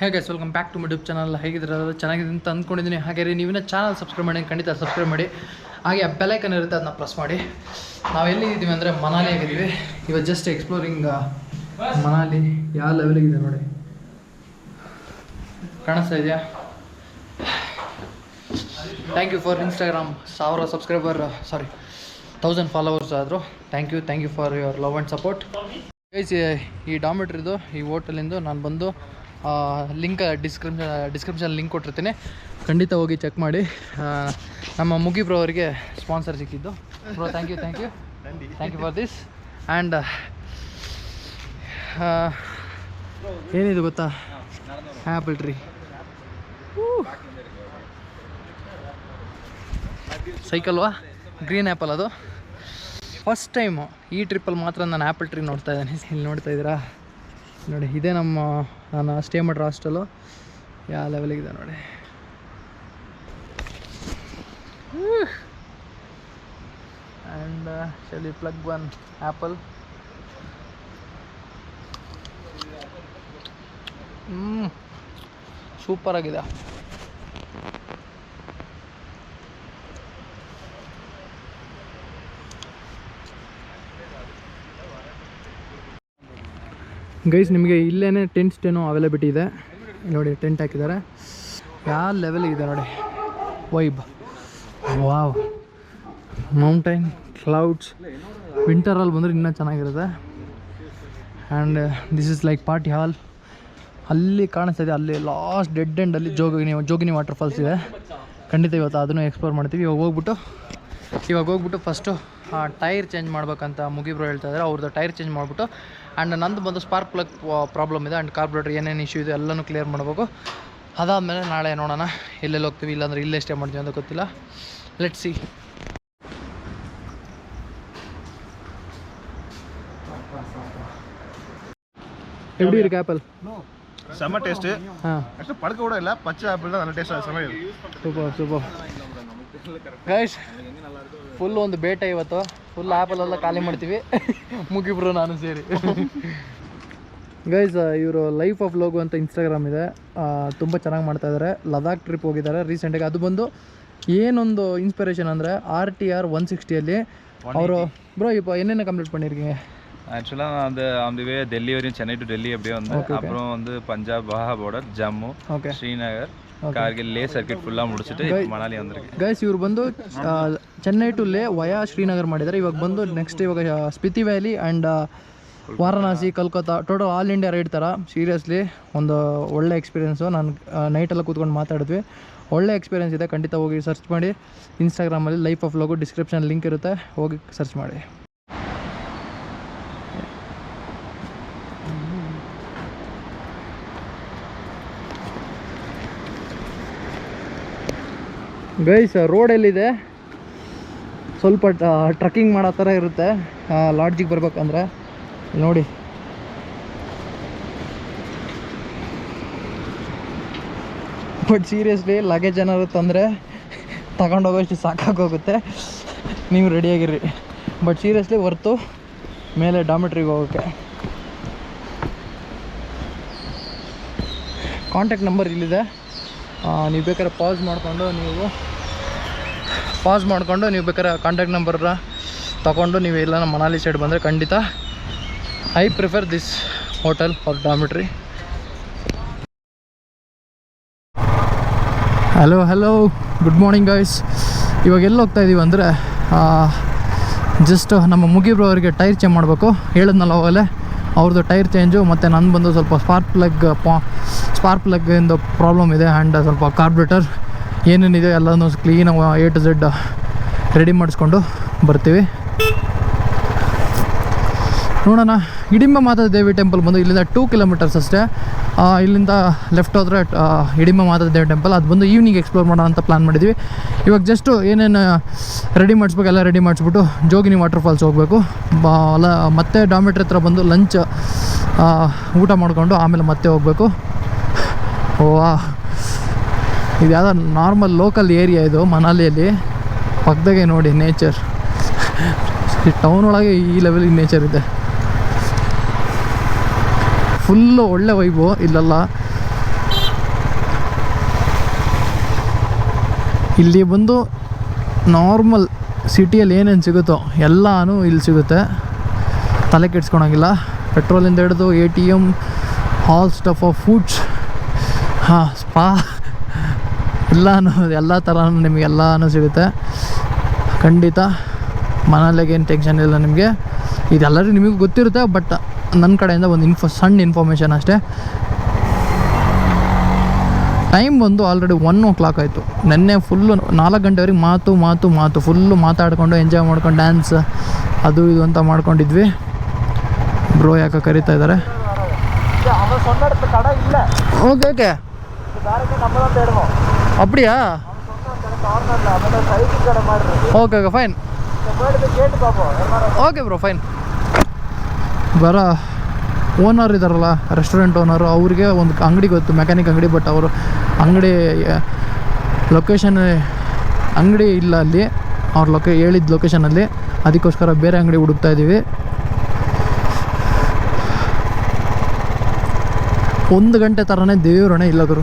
Hey guys, welcome back to my YouTube channel. ಹೇಗಿದ್ರೆ ಚೆನ್ನಾಗಿದೆ ಅಂತ ಅಂದ್ಕೊಂಡಿದ್ದೀನಿ. ಹಾಗೆ ರೀ ನೀವಿನ ಚಾನಲ್ ಸಬ್ಸ್ಕ್ರೈಬ್ ಮಾಡಿ, ಖಂಡಿತ ಸಬ್ಸ್ಕ್ರೈಬ್ ಮಾಡಿ. ಹಾಗೆ ಬೆಲ್ಲೈಕನ್ ಇರುತ್ತೆ, ಅದನ್ನ ಪ್ರೆಸ್ ಮಾಡಿ. ನಾವು ಎಲ್ಲಿದ್ದೀವಿ ಅಂದರೆ ಮನಾಲಿ ಆಗಿದ್ದೀವಿ. ಇವತ್ತು ಜಸ್ಟ್ ಎಕ್ಸ್ಪ್ಲೋರಿಂಗ್ ಮನಾಲಿ. ಯಾವ ಲೆವೆಲಿಗಿದೆ ನೋಡಿ, ಕಾಣಿಸ್ತಾ ಇದೆಯಾ? Thank you for Instagram 1000 subscriber, 1000 followers ಆದರು. Thank you for your love and support guys. ಈ ಡಾಮಿಟ್ರಿದು, ಈ ಹೋಟೆಲಿಂದು ನಾನು ಬಂದು ಲಿಂಕ್ ಡಿಸ್ಕ್ರಿಪ್ಷನ್ ಲಿಂಕ್ ಕೊಟ್ಟಿರ್ತೀನಿ, ಖಂಡಿತ ಹೋಗಿ ಚೆಕ್ ಮಾಡಿ. ನಮ್ಮ ಮುಗಿ ಬ್ರೋ ಅವರಿಗೆ ಸ್ಪಾನ್ಸರ್ ಸಿಕ್ಕಿದ್ದು. Bro thank you for this. And ಏನಿದು ಗೊತ್ತಾ, ಆ್ಯಪಲ್ ಟ್ರೀ. ಸೈಕಲ್ವಾ, ಗ್ರೀನ್ ಆ್ಯಪಲ್. ಅದು ಫಸ್ಟ್ ಟೈಮು ಈ ಟ್ರಿಪ್ಪಲ್ಲಿ ಮಾತ್ರ ನಾನು ಆ್ಯಪಲ್ ಟ್ರೀ ನೋಡ್ತಾ ಇದ್ದೀನಿ. ಇಲ್ಲಿ ನೋಡ್ತಾ ಇದ್ದೀರಾ ನೋಡಿ, ಇದೇ ನಾನು ಸ್ಟೇ ಮಾಡಿರೋ ಹಾಸ್ಟೆಲು. ಯಾವ ಲೆವೆಲಿಗಿದೆ ನೋಡಿ. And shall plug one apple. ಸೂಪರಾಗಿದೆ. ಗೈಸ್, ನಿಮಗೆ ಇಲ್ಲೇ ಟೆಂಟ್ ಸ್ಟೇನೋ ಅವೈಲಬಿಲಿಟಿ ಇದೆ ನೋಡಿ. ಟೆಂಟ್ ಹಾಕಿದ್ದಾರೆ. ಯಾವ ಲೆವೆಲಿಗಿದೆ ನೋಡಿ, ವೈಬ್. Wow, mountain, clouds. ವಿಂಟರಲ್ಲಿ ಬಂದರೆ ಇನ್ನೂ ಚೆನ್ನಾಗಿರುತ್ತೆ. And this is like party hall. ಅಲ್ಲಿ ಕಾಣಿಸ್ತಾ ಇದೆ, ಅಲ್ಲಿ ಲಾಸ್ಟ್ ಡೆಡ್ ಎಂಡಲ್ಲಿ ಜೋಗಿನಿ ವಾಟರ್ ಫಾಲ್ಸ್ ಇದೆ. ಖಂಡಿತ ಇವತ್ತು ಅದನ್ನು ಎಕ್ಸ್ಪ್ಲೋರ್ ಮಾಡ್ತೀವಿ. ಇವಾಗ ಹೋಗ್ಬಿಟ್ಟು ಫಸ್ಟು ಟೈರ್ ಚೇಂಜ್ ಮಾಡ್ಬೇಕಂತ ಮುಗಿಬ್ರು ಹೇಳ್ತಾ ಇದ್ದಾರೆ. ಅವ್ರದ್ದು ಟೈರ್ ಚೇಂಜ್ ಮಾಡಿಬಿಟ್ಟು, ಆ್ಯಂಡ್ ನಂದು ಬಂದು ಸ್ಪಾರ್ಕ್ ಪ್ಲಗ್ ಪ್ರಾಬ್ಲಮ್ ಇದೆ, ಆ್ಯಂಡ್ ಕಾರ್ಬೋರೇಟರ್ ಏನೇನು ಇಶ್ಯೂ ಇದೆ ಎಲ್ಲನೂ ಕ್ಲಿಯರ್ ಮಾಡಬೇಕು. ಅದಾದಮೇಲೆ ನಾಳೆ ನೋಡೋಣ ಎಲ್ಲೆಲ್ಲಿ ಹೋಗ್ತೀವಿ, ಇಲ್ಲಾಂದರೆ ಇಲ್ಲೇ ಸ್ಟೇ ಮಾಡ್ತೀವಿ ಅಂತ ಗೊತ್ತಿಲ್ಲ. Let's see. எப்படி இருக்கு ஆப்பிள்? செம்ம டேஸ்ட். ஆக்சுவலி படுக்க கூட இல்ல, பச்சை ஆப்பிள் தான் நல்ல டேஸ்டா சமையல். ಸೂಪರ್ ಗೈಸ್, ಫುಲ್ ಒಂದು ಬೇಟೆ ಇವತ್ತು. ಫುಲ್ ಆ್ಯಪಲ್ ಎಲ್ಲ ಖಾಲಿ ಮಾಡ್ತೀವಿ, ಮುಗಿಬ್ರು ನಾನು ಸೇರಿ. ಗೈಸ್, ಇವರು ಲೈಫ್ ಆಫ್ ಲೋಗೋ ಅಂತ ಇನ್ಸ್ಟಾಗ್ರಾಮ್ ಇದೆ, ತುಂಬ ಚೆನ್ನಾಗಿ ಮಾಡ್ತಾಯಿದ್ದಾರೆ. ಲದಾಖ್ ಟ್ರಿಪ್ ಹೋಗಿದ್ದಾರೆ ರೀಸೆಂಟಾಗಿ. ಅದು ಬಂದು ಏನೊಂದು ಇನ್ಸ್ಪಿರೇಷನ್ ಅಂದರೆ RTR 160ಯಲ್ಲಿ ಅವರು ப்ரோ இப்போ என்னென்ன கம்ப்ளீட் பண்ணியிருக்கீங்க? ஆக்சுவலாக நான் அந்த வே டெல்லி வரையும், சென்னை டு டெல்லி அப்படியே வந்து, அப்புறம் வந்து Punjab Wagah border, Jammu, Srinagar, Kargil, Leh circuit full ಮುಗಿಸಿட்டு ಮನಾಲಿ ಬಂದಿருக்கு. ಗೈಸ್, ಇವರು ಬಂದು ಚೆನ್ನೈ ಟು ಲೇ ವಯಾ ಶ್ರೀನಗರ್ ಮಾಡಿದ್ದಾರೆ. ಇವಾಗ ಬಂದು ನೆಕ್ಸ್ಟ್ ಇವಾಗ Spiti valley and Varanasi, Calcutta, total all India ride ಥರ. ಸೀರಿಯಸ್ಲಿ ಒಂದು ಒಳ್ಳೆ ಎಕ್ಸ್ಪೀರಿಯೆನ್ಸು. ನಾನು ನೈಟೆಲ್ಲ ಕೂತ್ಕೊಂಡು ಮಾತಾಡಿದ್ವಿ, ಒಳ್ಳೆ ಎಕ್ಸ್ಪೀರಿಯೆನ್ಸ್ ಇದೆ. ಖಂಡಿತ ಹೋಗಿ ಸರ್ಚ್ ಮಾಡಿ. ಇನ್ಸ್ಟಾಗ್ರಾಮಲ್ಲಿ life of logo description link ಇರುತ್ತೆ, ಹೋಗಿ ಸರ್ಚ್ ಮಾಡಿ. ಗೈಸ್, ರೋಡ್ ಎಲ್ಲಿದೆ, ಸ್ವಲ್ಪ ಟ್ರಕ್ಕಿಂಗ್ ಮಾಡೋ ಥರ ಇರುತ್ತೆ ಲಾಡ್ಜಿಗೆ ಬರ್ಬೇಕಂದ್ರೆ. ನೋಡಿ, ಬಟ್ ಸೀರಿಯಸ್ಲಿ ಲಗೇಜ್ ಏನಾದ್ರು ತಂದರೆ ತಗೊಂಡೋಗೋಷ್ಟು ಸಾಕಾಗೋಗುತ್ತೆ. ನೀವು ರೆಡಿಯಾಗಿರ್ರಿ. ಬಟ್ ಸೀರಿಯಸ್ಲಿ ವರ್ತು ಮೇಲೆ ಡಾಮಿಟ್ರಿಗೆ ಹೋಗೋಕ್ಕೆ. ಕಾಂಟ್ಯಾಕ್ಟ್ ನಂಬರ್ ಇಲ್ಲಿದೆ. ನೀವು ಬೇಕಾದ್ರೆ ಪಾಸ್ ಮಾಡಿಕೊಂಡು ನೀವು ಬೇಕಾದ್ರೆ ಕಾಂಟ್ಯಾಕ್ಟ್ ನಂಬರ್ನ ತೊಗೊಂಡು ನೀವು ಎಲ್ಲ ನಮ್ಮ ಮನಾಲಿ ಸೈಡ್ ಬಂದರೆ ಖಂಡಿತ I prefer this hotel or dormitory. Hello good morning guys. ಇವಾಗ ಎಲ್ಲಿ ಹೋಗ್ತಾ ಇದ್ದೀವಿ ಅಂದರೆ, ಜಸ್ಟ್ ನಮ್ಮ ಮುಗಿಬ್ರು ಅವರಿಗೆ ಟೈರ್ ಚೇಂಜ್ ಮಾಡಬೇಕು. ಹೇಳಿದ್ನಲ್ಲ ಅವಾಗಲೇ, ಅವ್ರದ್ದು ಟೈರ್ ಚೇಂಜು, ಮತ್ತು ನಾನು ಬಂದು ಸ್ವಲ್ಪ ಸ್ಪಾರ್ಕ್ ಪ್ಲಗ್ಗಿಂದು ಪ್ರಾಬ್ಲಮ್ ಇದೆ. ಆ್ಯಂಡ್ ಸ್ವಲ್ಪ ಕಾರ್ಬೋರೇಟರ್ ಏನೇನಿದೆ ಎಲ್ಲನೂ ಕ್ಲೀನಾಗಿ A to Z ರೆಡಿ ಮಾಡಿಸ್ಕೊಂಡು ಬರ್ತೀವಿ. ನೋಡೋಣ. ಹಿಡಿಂಬ ಮಾತಾ ದೇವಿ ಟೆಂಪಲ್ ಬಂದು ಇಲ್ಲಿಂದ 2 ಕಿಲೋಮೀಟರ್ಸ್ ಅಷ್ಟೇ. ಇಲ್ಲಿಂದ ಲೆಫ್ಟ್ ಹೋದರೆ ಹಿಡಿಂಬ ಮಾತಾ ದೇವಿ ಟೆಂಪಲ್. ಅದು ಬಂದು ಈವ್ನಿಂಗ್ ಎಕ್ಸ್ಪ್ಲೋರ್ ಮಾಡೋಣ ಅಂತ ಪ್ಲ್ಯಾನ್ ಮಾಡಿದ್ವಿ. ಇವಾಗ ಜಸ್ಟು ಏನೇನು ರೆಡಿ ಮಾಡಿಸ್ಬೇಕು ಎಲ್ಲ ರೆಡಿ ಮಾಡಿಸ್ಬಿಟ್ಟು ಜೋಗಿನಿ ವಾಟರ್ ಫಾಲ್ಸ್ ಹೋಗಬೇಕು. ಮತ್ತೆ ಡಾಮಿಟ್ರಿ ಹತ್ರ ಬಂದು ಲಂಚ್ ಊಟ ಮಾಡಿಕೊಂಡು ಆಮೇಲೆ ಮತ್ತೆ ಹೋಗಬೇಕು. ವಾ, ಇದು ಯಾವುದೋ ನಾರ್ಮಲ್ ಲೋಕಲ್ ಏರಿಯಾ ಇದು ಮನಾಲಿಯಲ್ಲಿ. ಪಕ್ಕದಾಗೆ ನೋಡಿ ನೇಚರ್. ಟೌನ್ ಒಳಗೆ ಈ ಲೆವೆಲಿಗೆ ನೇಚರ್ ಇದೆ. ಫುಲ್ಲು ಒಳ್ಳೆ ವೈಬು ಇಲ್ಲೆಲ್ಲ. ಇಲ್ಲಿ ಬಂದು ನಾರ್ಮಲ್ ಸಿಟಿಯಲ್ಲಿ ಏನೇನು ಸಿಗುತ್ತೋ ಎಲ್ಲನೂ ಇಲ್ಲಿ ಸಿಗುತ್ತೆ, ತಲೆ ಕೆಡ್ಸ್ಕೊಳಂಗಿಲ್ಲ. ಪೆಟ್ರೋಲಿಂದ ಹಿಡಿದು ATM, all stuff of foods, spa ಎಲ್ಲ ಥರನೂ ನಿಮಗೆ ಎಲ್ಲನೂ ಸಿಗುತ್ತೆ. ಖಂಡಿತ ಮನಾಲಿಗೇನು ಟೆನ್ಷನ್ ಇಲ್ಲ ನಿಮಗೆ. ಇದೆಲ್ಲರೂ ನಿಮಗೂ ಗೊತ್ತಿರುತ್ತೆ, ಬಟ್ ನನ್ನ ಕಡೆಯಿಂದ ಒಂದು ಸಣ್ಣ ಇನ್ಫಾರ್ಮೇಷನ್ ಅಷ್ಟೇ. ಟೈಮ್ ಬಂದು ಆಲ್ರೆಡಿ 1 o'clock ಆಯಿತು. ನೆನ್ನೆ ಫುಲ್ಲು 4 ಗಂಟೆವರೆಗೆ ಮಾತು ಫುಲ್ಲು ಮಾತಾಡ್ಕೊಂಡು ಎಂಜಾಯ್ ಮಾಡ್ಕೊಂಡು ಡ್ಯಾನ್ಸ್ ಅದು ಇದು ಅಂತ ಮಾಡ್ಕೊಂಡಿದ್ವಿ. ಬ್ರೋ ಯಾಕೆ ಕರೀತಾ ಇದ್ದಾರೆ? ಓಕೆ ಓಕೆ அப்படியா? Okay okay fine. Okay bro fine. ಬರೋ ಓನರ್ ಇದ್ದಾರಲ್ಲ, ರೆಸ್ಟೋರೆಂಟ್ ಓನರು, ಅವ್ರಿಗೆ ಒಂದು ಅಂಗಡಿ ಗೊತ್ತು, ಮೆಕ್ಯಾನಿಕ್ ಅಂಗಡಿ. ಬಟ್ ಅವರು ಅಂಗಡಿ ಲೊಕೇಶನ್ ಅಂಗಡಿ ಇಲ್ಲ ಅಲ್ಲಿ, ಅವ್ರು ಹೇಳಿದ ಲೊಕೇಶನಲ್ಲಿ. ಅದಕ್ಕೋಸ್ಕರ ಬೇರೆ ಅಂಗಡಿ ಹುಡುಕ್ತಾ ಇದ್ದೀವಿ. 1 ಗಂಟೆ ಥರನೇ ದೇವ್ರಣೆ ಇಲ್ಲ ಗುರು.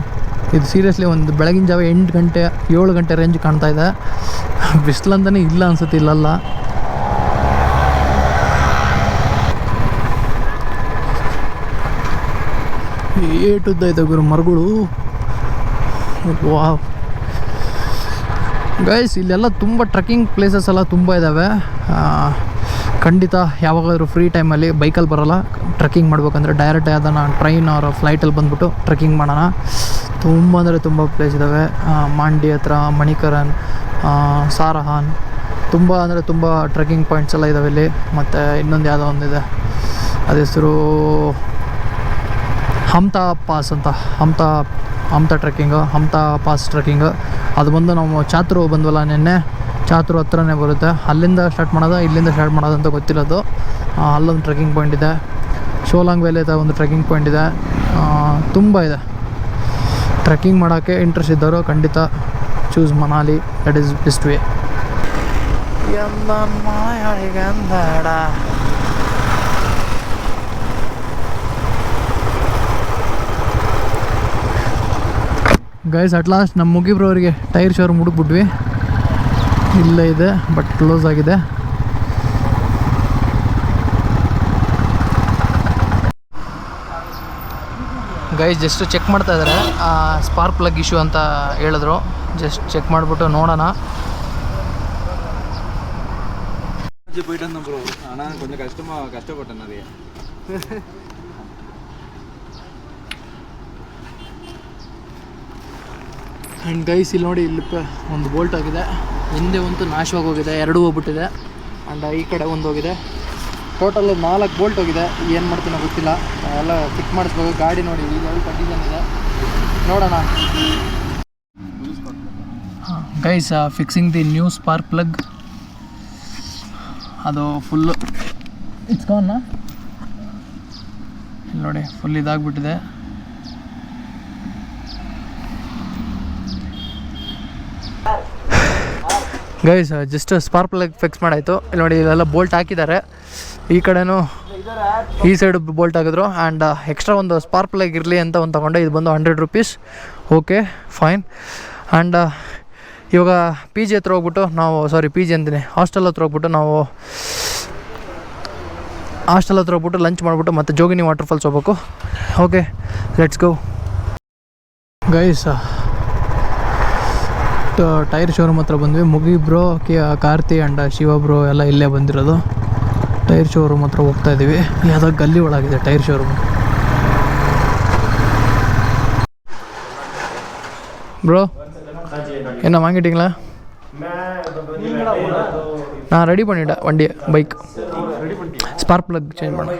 ಇದು ಸೀರಿಯಸ್ಲಿ ಒಂದು ಬೆಳಗಿನ ಜಾವ 8 ಗಂಟೆ 7 ಗಂಟೆ ರೇಂಜ್ ಕಾಣ್ತಾ ಇದೆ. ಬಿಸಿಲಂತನೇ ಇಲ್ಲ ಅನ್ಸುತ್ತೆ ಇಲ್ಲಲ್ಲ. ಏಟುದ್ದ ಇದೆ ಗುರು ಮರಗಳು. ವಾವ್ ಗೈಸ್, ಇಲ್ಲೆಲ್ಲ ತುಂಬ ಟ್ರೆಕ್ಕಿಂಗ್ ಪ್ಲೇಸಸ್ ಎಲ್ಲ ತುಂಬ ಇದ್ದಾವೆ. ಖಂಡಿತ ಯಾವಾಗಾದರೂ ಫ್ರೀ ಟೈಮಲ್ಲಿ ಬೈಕಲ್ಲಿ ಬರೋಲ್ಲ, ಟ್ರೆಕ್ಕಿಂಗ್ ಮಾಡ್ಬೇಕಂದ್ರೆ ಡೈರೆಕ್ಟ್ ಅದನ್ನು ಟ್ರೈನ್ ಅವರ ಫ್ಲೈಟಲ್ಲಿ ಬಂದುಬಿಟ್ಟು ಟ್ರೆಕ್ಕಿಂಗ್ ಮಾಡೋಣ. ತುಂಬ ಅಂದರೆ ತುಂಬ ಪ್ಲೇಸ್ ಇದ್ದಾವೆ. ಮಾಂಡಿ ಹತ್ರ, ಮಣಿಕರನ್, ಸಾರಹಾನ್, ತುಂಬ ಅಂದರೆ ತುಂಬ ಟ್ರೆಕ್ಕಿಂಗ್ ಪಾಯಿಂಟ್ಸ್ ಎಲ್ಲ ಇದ್ದಾವೆ ಇಲ್ಲಿ. ಮತ್ತು ಇನ್ನೊಂದು ಯಾವುದೋ ಒಂದಿದೆ, ಅದ ಹೆಸರು ಹಮ್ತಾ ಪಾಸ್ ಅಂತ. ಹಮ್ತಾ ಟ್ರೆಕ್ಕಿಂಗು, ಹಮ್ತಾ ಪಾಸ್ ಟ್ರೆಕ್ಕಿಂಗು. ಅದು ಬಂದು ನಾವು ಚಾತುರು ಬಂದ್ವಲ್ಲ ನಿನ್ನೆ, ಚಾತುರು ಹತ್ರನೇ ಬರುತ್ತೆ. ಅಲ್ಲಿಂದ ಸ್ಟಾರ್ಟ್ ಮಾಡೋದು, ಇಲ್ಲಿಂದ ಸ್ಟಾರ್ಟ್ ಮಾಡೋದು ಅಂತ ಗೊತ್ತಿರೋದು. ಅಲ್ಲೊಂದು ಟ್ರೆಕ್ಕಿಂಗ್ ಪಾಯಿಂಟ್ ಇದೆ. ಶೋಲಾಂಗ್ ವ್ಯಾಲಿ ಅಂತ ಒಂದು ಟ್ರೆಕ್ಕಿಂಗ್ ಪಾಯಿಂಟ್ ಇದೆ. ತುಂಬ ಇದೆ. ಟ್ರೆಕ್ಕಿಂಗ್ ಮಾಡೋಕ್ಕೆ ಇಂಟ್ರೆಸ್ಟ್ ಇದ್ದವರು ಖಂಡಿತ choose Manali, that is best way. Guys, at last ನಮ್ಮ ಮುಗಿಬ್ರವರಿಗೆ ಟೈರ್ ಶೋರೂಮ್ ಹುಡುಕ್ಬಿಟ್ವಿ. ಇಲ್ಲೇ ಇದೆ, ಬಟ್ ಕ್ಲೋಸ್ ಆಗಿದೆ. ಗೈಸ್ ಜಸ್ಟ್ ಚೆಕ್ ಮಾಡ್ತಾ ಇದ್ದಾರೆ, ಸ್ಪಾರ್ಕ್ ಪ್ಲಗ್ ಇಶ್ಯೂ ಅಂತ ಹೇಳಿದ್ರು. ಜಸ್ಟ್ ಚೆಕ್ ಮಾಡಿಬಿಟ್ಟು ನೋಡೋಣ. ಆ್ಯಂಡ್ ಗೈಸ್ ಇಲ್ಲಿ ನೋಡಿ, ಇಲ್ಲಿ ಒಂದು ಬೋಲ್ಟ್ ಆಗಿದೆ. ಹಿಂದೆ ಒಂದು ನಾಶವಾಗಿ ಹೋಗಿದೆ, 2 ಹೋಗ್ಬಿಟ್ಟಿದೆ. ಆ್ಯಂಡ್ ಈ ಕಡೆ ಒಂದು ಹೋಗಿದೆ. ಟೋಟಲ್ 4 ಬೋಲ್ಟ್ ಹೋಗಿದೆ. ಏನು ಮಾಡ್ತೀನೋ ಗೊತ್ತಿಲ್ಲ, ಎಲ್ಲ ಫಿಟ್ ಮಾಡಿಸ್ಬೇಕು. ಗಾಡಿ ನೋಡಿ ಈಗ ಕಂಡೀಷನ್ ಇದೆ, ನೋಡೋಣ. Guys fixing the new spark plug. ಅದು ಫುಲ್ಲು ಇಟ್ಸ್ಕೊಂಡ ನೋಡಿ, ಫುಲ್ ಇದಾಗ್ಬಿಟ್ಟಿದೆ. Guys just spark plug fix ಮಾಡಾಯಿತು. ಇಲ್ಲಿ ನೋಡಿ, ಇಲ್ಲೆಲ್ಲ ಬೋಲ್ಟ್ ಹಾಕಿದ್ದಾರೆ. ಈ ಕಡೆನೂ ಈ ಸೈಡ್ ಬೋಲ್ಟ್ ಹಾಕಿದ್ರು. ಆ್ಯಂಡ್ ಎಕ್ಸ್ಟ್ರಾ ಒಂದು ಸ್ಪಾರ್ಕ್ ಪ್ಲಗ್ ಇರಲಿ ಅಂತ ಒಂದು ತೊಗೊಂಡೆ. ಇದು ಬಂದು 100 rupees. Okay fine. ಆ್ಯಂಡ್ ಇವಾಗ ಪಿ ಜಿ ಹತ್ರ ಹೋಗ್ಬಿಟ್ಟು ನಾವು, ಪಿ ಜಿ ಅಂತೀನಿ, ಹಾಸ್ಟೆಲ್ ಹತ್ರ ಹೋಗ್ಬಿಟ್ಟು ಲಂಚ್ ಮಾಡಿಬಿಟ್ಟು ಮತ್ತೆ ಜೋಗಿನಿ ವಾಟರ್ ಫಾಲ್ಸ್ ಹೋಗ್ಬೇಕು. Okay, let's go. Guys tyre showroom ಹತ್ರ ಬಂದ್ವಿ. ಮುಗಿಬ್ರೋ, ಕಾರ್ತಿ ಆ್ಯಂಡ್ ಶಿವ ಬ್ರೋ ಎಲ್ಲ ಇಲ್ಲೇ ಬಂದಿರೋದು. ಟೈರ್ ಶೋರೂಮ್ ಹತ್ರ ಹೋಗ್ತಾ ಇದ್ದೀವಿ. ಯಾವುದೋ ಗಲ್ಲಿ ಒಳಗಿದೆ ಟೈರ್ ಶೋರೂಮ್. ಬ್ರೋ என்ன வாங்கிட்டீங்களா? நான் ரெடி பண்ணிட்டேன் வண்டி, பைக் ಸ್ಪಾರ್ಕ್ ಪ್ಲಗ್ ಚೇಂಜ್ ಮಾಡೋಣ.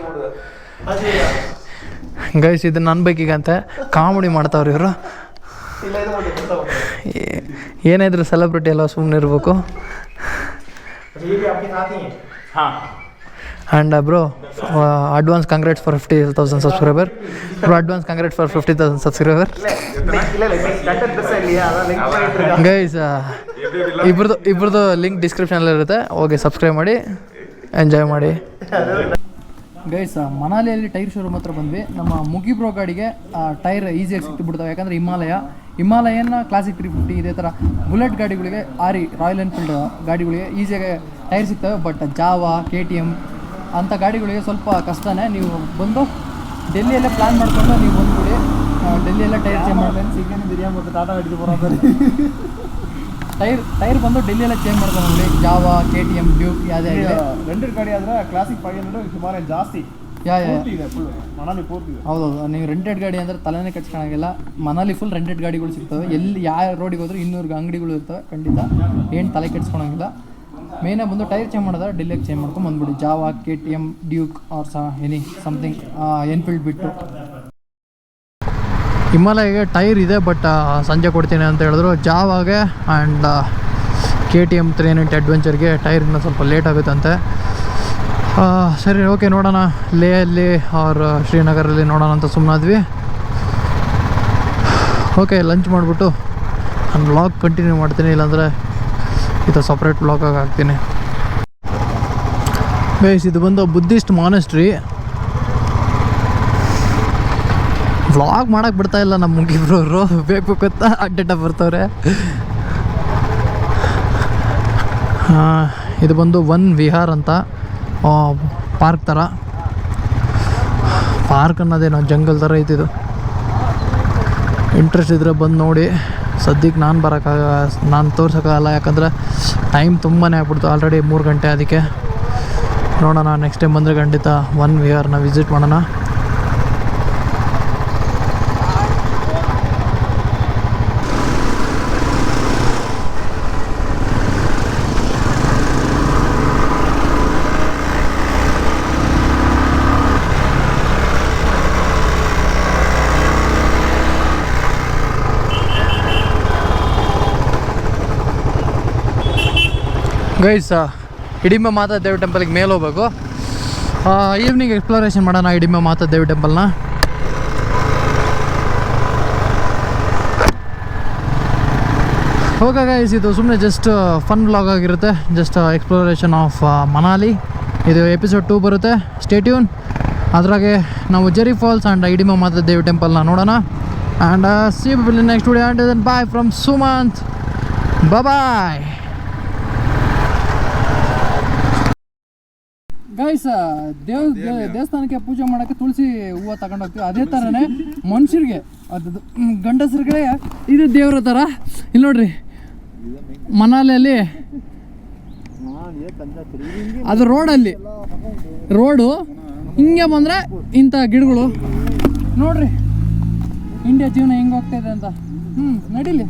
ಗೈಸ್ ಇದು ನನ್ನ ಬೈಕಿಗೆ ಅಂತ ಕಾಮಿಡಿ ಮಾಡ್ತಾವ್ರಿ ಇವರು. ಏನಾದರೂ ಸೆಲೆಬ್ರಿಟಿ ಎಲ್ಲ ಸುಮ್ಮನೆ ಇರಬೇಕು. And bro advance congrats for 50,000 subscriber. Bro advance congrats for 50,000 subscriber. Guys ಇಬ್ರದ್ದು ಲಿಂಕ್ ಡಿಸ್ಕ್ರಿಪ್ಷನಲ್ಲಿ ಇರುತ್ತೆ, ಹೋಗಿ ಸಬ್ಸ್ಕ್ರೈಬ್ ಮಾಡಿ, ಎಂಜಾಯ್ ಮಾಡಿ. ಗೈಸ್ ಮನಾಲಿಯಲ್ಲಿ ಟೈರ್ ಶೋರೂಮ್ ಹತ್ರ ಬಂದ್ವಿ. ನಮ್ಮ ಮುಗಿಬ್ರೋ ಗಾಡಿಗೆ ಟೈರ್ ಈಸಿಯಾಗಿ ಸಿಕ್ಕಿಬಿಡ್ತಾವೆ. ಯಾಕಂದರೆ ಹಿಮಾಲಯನ್ನ ಕ್ಲಾಸಿಕ್ 350 ಇದೇ ಥರ ಬುಲೆಟ್ ಗಾಡಿಗಳಿಗೆ ರಾಯಲ್ ಎನ್ಫೀಲ್ಡ್ ಗಾಡಿಗಳಿಗೆ ಈಸಿಯಾಗಿ ಟೈರ್ ಸಿಗ್ತವೆ. ಬಟ್ ಜಾವಾ KTM ಅಂಥ ಗಾಡಿಗಳಿಗೆ ಸ್ವಲ್ಪ ಕಷ್ಟನೇ. ನೀವು ಬಂದು ಡೆಲ್ಲಿಯಲ್ಲೇ ಪ್ಲ್ಯಾನ್ ಮಾಡಿಕೊಂಡು ನೀವು ಬಂದುಬಿಡಿ. ಡೆಲ್ಲಿಯಲ್ಲೇ ಟೈರ್ ಚೇಂಜ್ ಮಾಡ್ಕೊಂಡು ಟಾಟಾ ಗಾಡಿ ಬರೋದು ಟೈರ್ ಬಂದು ಡೆಲ್ಲಿಯಲ್ಲೇ ಚೇಂಜ್ ಮಾಡ್ಕೊಂಡು ನೋಡಿ. ಜಾವಾ KTM ಡ್ಯೂಕ್ ಯಾವುದೇ ಆಗಿದೆ. ರೆಂಟೆಡ್ ಗಾಡಿ ಆದರೆ ಕ್ಲಾಸಿಕ್ 500 ಹಿಮಾಲಯ ಜಾಸ್ತಿ ಇದೆ ಫುಲ್ ಮನಾಲಿ ಪೂರ್ತಿ ಇದೆ. ಹೌದೌದು, ನೀವು ರೆಂಟೆಡ್ ಗಾಡಿ ಅಂದರೆ ತಲೆನೇ ಕಚ್ಕೊಳಂಗಿಲ್ಲ. ಮನಾಲಿ ಫುಲ್ ರೆಂಟೆಡ್ ಗಾಡಿಗಳು ಸಿಗ್ತವೆ. ಎಲ್ಲಿ ಯಾವ ರೋಡಿಗೆ ಹೋದ್ರೂ 200 ಅಂಗಡಿಗಳು ಇರ್ತವೆ. ಖಂಡಿತ ಏನು ತಲೆ ಕೆಡ್ಸ್ಕೊಳಂಗಿಲ್ಲ. ಮೇನಾಗಿ ಬಂದು ಟೈರ್ ಚೇಂಜ್ ಮಾಡಿದ್ರೆ ಡೆಲ್ಲಿಗೆ ಚೇಂಜ್ ಮಾಡ್ಕೊಂಡು ಬಂದ್ಬಿಡಿ. Jawa KTM Duke or something Enfield ಬಿಟ್ಟು. ಹಿಮಾಲಯಗೆ ಟೈರ್ ಇದೆ, ಬಟ್ ಸಂಜೆ ಕೊಡ್ತೀನಿ ಅಂತ ಹೇಳಿದ್ರು. ಜಾವಾಗೆ ಆ್ಯಂಡ್ KTM 390 ಅಡ್ವೆಂಚರ್ಗೆ ಟೈರ್ ಇನ್ನೂ ಸ್ವಲ್ಪ ಲೇಟ್ ಆಗುತ್ತಂತೆ. ಸರಿ, ಓಕೆ, ನೋಡೋಣ. ಲೇಯಲ್ಲಿ ಆರ್ ಶ್ರೀನಗರಲ್ಲಿ ನೋಡೋಣ ಅಂತ ಸುಮ್ಮನಾದ್ವಿ. ಓಕೆ, ಲಂಚ್ ಮಾಡಿಬಿಟ್ಟು ನಾನು ವ್ಲಾಗ್ ಕಂಟಿನ್ಯೂ ಮಾಡ್ತೀನಿ, ಇಲ್ಲಾಂದರೆ ಇದು ಸಪ್ರೇಟ್ ವ್ಲಾಗಾಗಿ ಹಾಕ್ತೀನಿ. ಗೈಸ್, ಇದು ಬಂದು ಬುದ್ಧಿಸ್ಟ್ ಮಾನೆಸ್ಟ್ರಿ. ವ್ಲಾಗ್ ಮಾಡೋಕ್ಕೆ ಬಿಡ್ತಾ ಇಲ್ಲ ನಮ್ಮ ಮುಗಿಬ್ರವರು. ಬೇಕು ಗೊತ್ತಾ, ಅಡ್ಡ ಬರ್ತಾವ್ರೆ. ಇದು ಬಂದು ವನ್ ವಿಹಾರ್ ಅಂತ ಪಾರ್ಕ್ ಥರ. ಪಾರ್ಕ್ ಅನ್ನೋದೇನೋ ಜಂಗಲ್ ಥರ ಐತಿದು. ಇಂಟ್ರೆಸ್ಟ್ ಇದ್ದರೆ ಬಂದು ನೋಡಿ. ಸದ್ಯಕ್ಕೆ ನಾನು ತೋರ್ಸೋಕ್ಕಾಗಲ್ಲ, ಯಾಕಂದರೆ ಟೈಮ್ ತುಂಬಾ ಆಗ್ಬಿಡ್ತು. ಆಲ್ರೆಡಿ 3 ಗಂಟೆ. ಅದಕ್ಕೆ ನೋಡೋಣ, ನೆಕ್ಸ್ಟ್ ಟೈಮ್ ಬಂದರೆ ಖಂಡಿತ ವನ್ ವಿಹಾರ್ನ ವಿಸಿಟ್ ಮಾಡೋಣ. ಗೈಸ್, ಹಿಡಿಂಬ ಮಾತಾ ದೇವಿ ಟೆಂಪಲ್ಗೆ ಮೇಲೆ ಹೋಗ್ಬೇಕು. ಈವ್ನಿಂಗ್ ಎಕ್ಸ್ಪ್ಲೋರೇಷನ್ ಮಾಡೋಣ ಹಿಡಿಂಬ ಮಾತಾ ದೇವಿ ಟೆಂಪಲ್ನ. ಓಕೆ ಗೈಸ್, ಇದು ಸುಮ್ಮನೆ ಜಸ್ಟ್ ಫನ್ ವ್ಲಾಗ್ ಆಗಿರುತ್ತೆ. Just exploration of Manali. ಇದು ಎಪಿಸೋಡ್ 2 ಬರುತ್ತೆ. Stay tune. ಅದ್ರಾಗೆ ನಾವು ಜೆರಿ ಫಾಲ್ಸ್ ಆ್ಯಂಡ್ ಹಿಡಿಂಬ ಮಾತಾ ದೇವಿ ಟೆಂಪಲ್ನ ನೋಡೋಣ. And see you people in next video. And then bye from Sumanth. Bye. Guys, ದೇವಸ್ಥಾನಕ್ಕೆ ಪೂಜೆ ಮಾಡೋಕ್ಕೆ ತುಳಸಿ ಹೂವು ತಗೊಂಡೋಗ್ತೀವಿ. ಅದೇ ಥರನೇ ಮನುಷ್ಯರಿಗೆ ಅದು ಗಂಡಸರಿಗೆ ಇದು ದೇವ್ರ ಥರ. ಇಲ್ಲಿ ನೋಡ್ರಿ, ಮನಾಲಿಯಲ್ಲಿ ಅದು ರೋಡು ಹಿಂಗೆ ಬಂದರೆ ಇಂಥ ಗಿಡಗಳು ನೋಡ್ರಿ. ಇಂಡಿಯಾ ಜೀವನ ಹೆಂಗೆ ಹೋಗ್ತಾ ಇದೆ ಅಂತ. ನಡೀಲಿ.